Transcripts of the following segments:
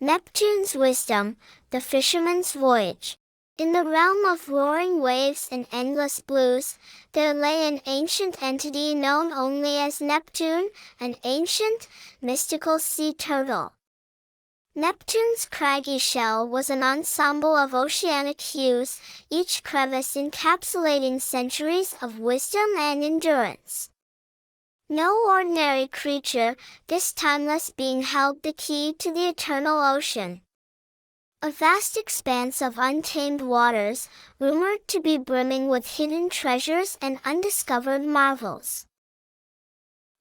Neptune's wisdom, the fisherman's voyage. In the realm of roaring waves and endless blues, there lay an ancient entity known only as Neptune, an ancient, mystical sea turtle. Neptune's craggy shell was an ensemble of oceanic hues, each crevice encapsulating centuries of wisdom and endurance. No ordinary creature, this timeless being held the key to the eternal ocean. A vast expanse of untamed waters, rumored to be brimming with hidden treasures and undiscovered marvels.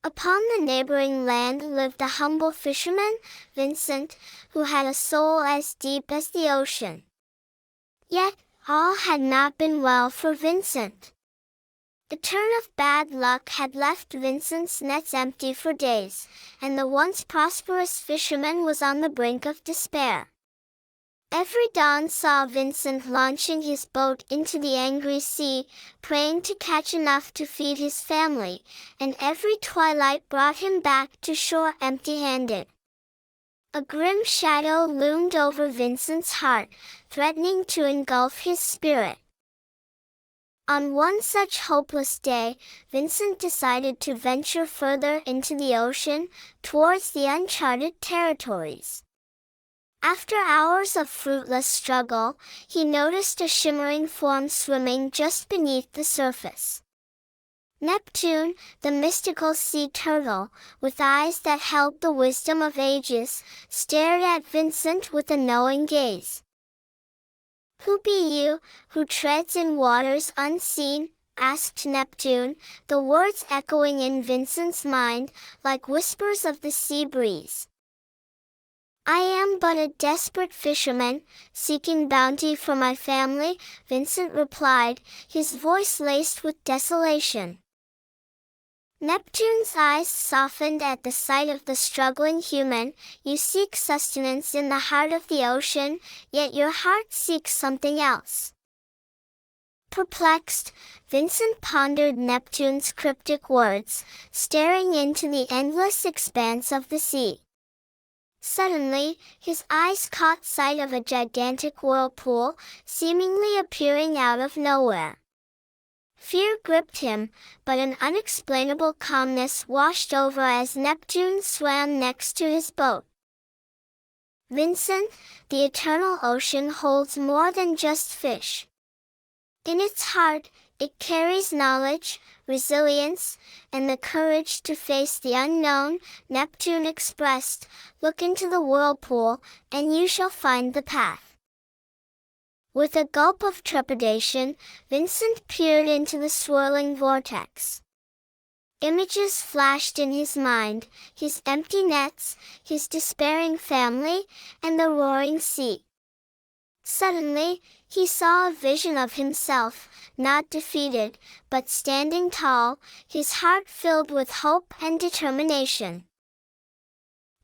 Upon the neighboring land lived a humble fisherman, Vincent, who had a soul as deep as the ocean. Yet, all had not been well for Vincent. The turn of bad luck had left Vincent's nets empty for days, and the once prosperous fisherman was on the brink of despair. Every dawn saw Vincent launching his boat into the angry sea, praying to catch enough to feed his family, and every twilight brought him back to shore empty-handed. A grim shadow loomed over Vincent's heart, threatening to engulf his spirit. On one such hopeless day, Vincent decided to venture further into the ocean, towards the uncharted territories. After hours of fruitless struggle, he noticed a shimmering form swimming just beneath the surface. Neptune, the mystical sea turtle, with eyes that held the wisdom of ages, stared at Vincent with a knowing gaze. "Who be you, who treads in waters unseen?" asked Neptune, the words echoing in Vincent's mind, like whispers of the sea breeze. "I am but a desperate fisherman, seeking bounty for my family," Vincent replied, his voice laced with desolation. Neptune's eyes softened at the sight of the struggling human. "You seek sustenance in the heart of the ocean, yet your heart seeks something else." Perplexed, Vincent pondered Neptune's cryptic words, staring into the endless expanse of the sea. Suddenly, his eyes caught sight of a gigantic whirlpool, seemingly appearing out of nowhere. Fear gripped him, but an unexplainable calmness washed over as Neptune swam next to his boat. "Vincent, the eternal ocean holds more than just fish. In its heart, it carries knowledge, resilience, and the courage to face the unknown," Neptune expressed. "Look into the whirlpool, and you shall find the path." With a gulp of trepidation, Vincent peered into the swirling vortex. Images flashed in his mind, his empty nets, his despairing family, and the roaring sea. Suddenly, he saw a vision of himself, not defeated, but standing tall, his heart filled with hope and determination.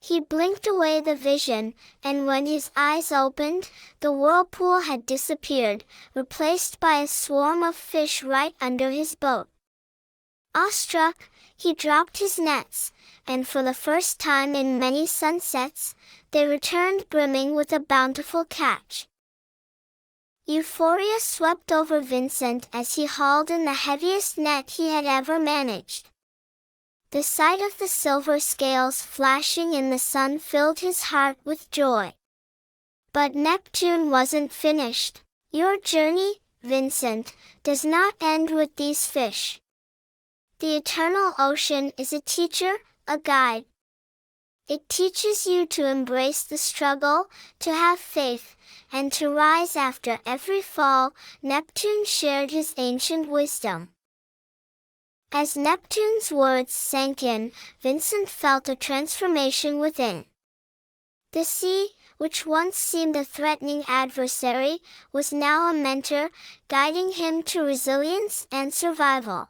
He blinked away the vision, and when his eyes opened, the whirlpool had disappeared, replaced by a swarm of fish right under his boat. Awestruck, he dropped his nets, and for the first time in many sunsets, they returned brimming with a bountiful catch. Euphoria swept over Vincent as he hauled in the heaviest net he had ever managed. The sight of the silver scales flashing in the sun filled his heart with joy. But Neptune wasn't finished. "Your journey, Vincent, does not end with these fish. The eternal ocean is a teacher, a guide. It teaches you to embrace the struggle, to have faith, and to rise after every fall." Neptune shared his ancient wisdom. As Neptune's words sank in, Vincent felt a transformation within. The sea, which once seemed a threatening adversary, was now a mentor, guiding him to resilience and survival.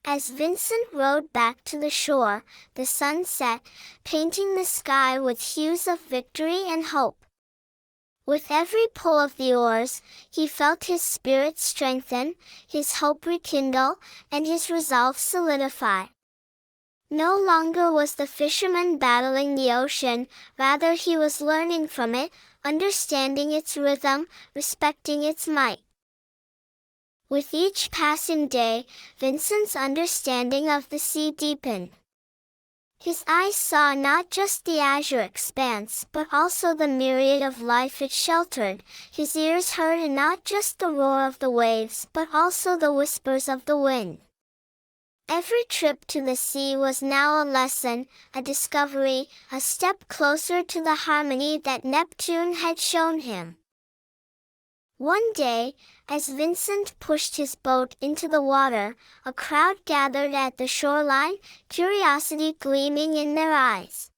As Vincent rowed back to the shore, the sun set, painting the sky with hues of victory and hope. With every pull of the oars, he felt his spirit strengthen, his hope rekindle, and his resolve solidify. No longer was the fisherman battling the ocean, rather he was learning from it, understanding its rhythm, respecting its might. With each passing day, Vincent's understanding of the sea deepened. His eyes saw not just the azure expanse but also the myriad of life it sheltered. His ears heard not just the roar of the waves but also the whispers of the wind. Every trip to the sea was now a lesson, a discovery, a step closer to the harmony that Neptune had shown him. One day, as Vincent pushed his boat into the water, a crowd gathered at the shoreline, curiosity gleaming in their eyes.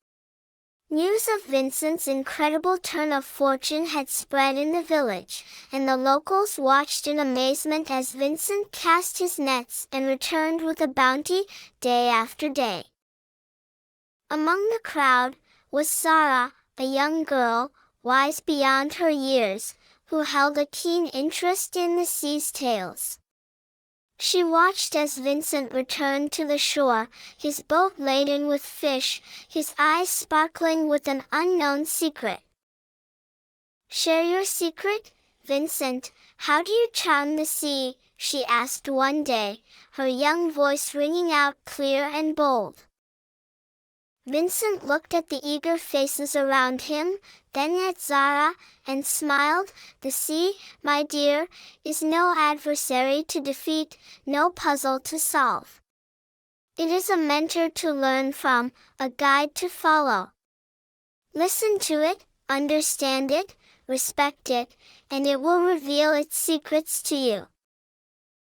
News of Vincent's incredible turn of fortune had spread in the village, and the locals watched in amazement as Vincent cast his nets and returned with a bounty, day after day. Among the crowd was Sarah, a young girl, wise beyond her years, who held a keen interest in the sea's tales. She watched as Vincent returned to the shore, his boat laden with fish, his eyes sparkling with an unknown secret. "Share your secret, Vincent. How do you charm the sea?" she asked one day, her young voice ringing out clear and bold. Vincent looked at the eager faces around him, then at Zara, and smiled. "The sea, my dear, is no adversary to defeat, no puzzle to solve. It is a mentor to learn from, a guide to follow. Listen to it, understand it, respect it, and it will reveal its secrets to you."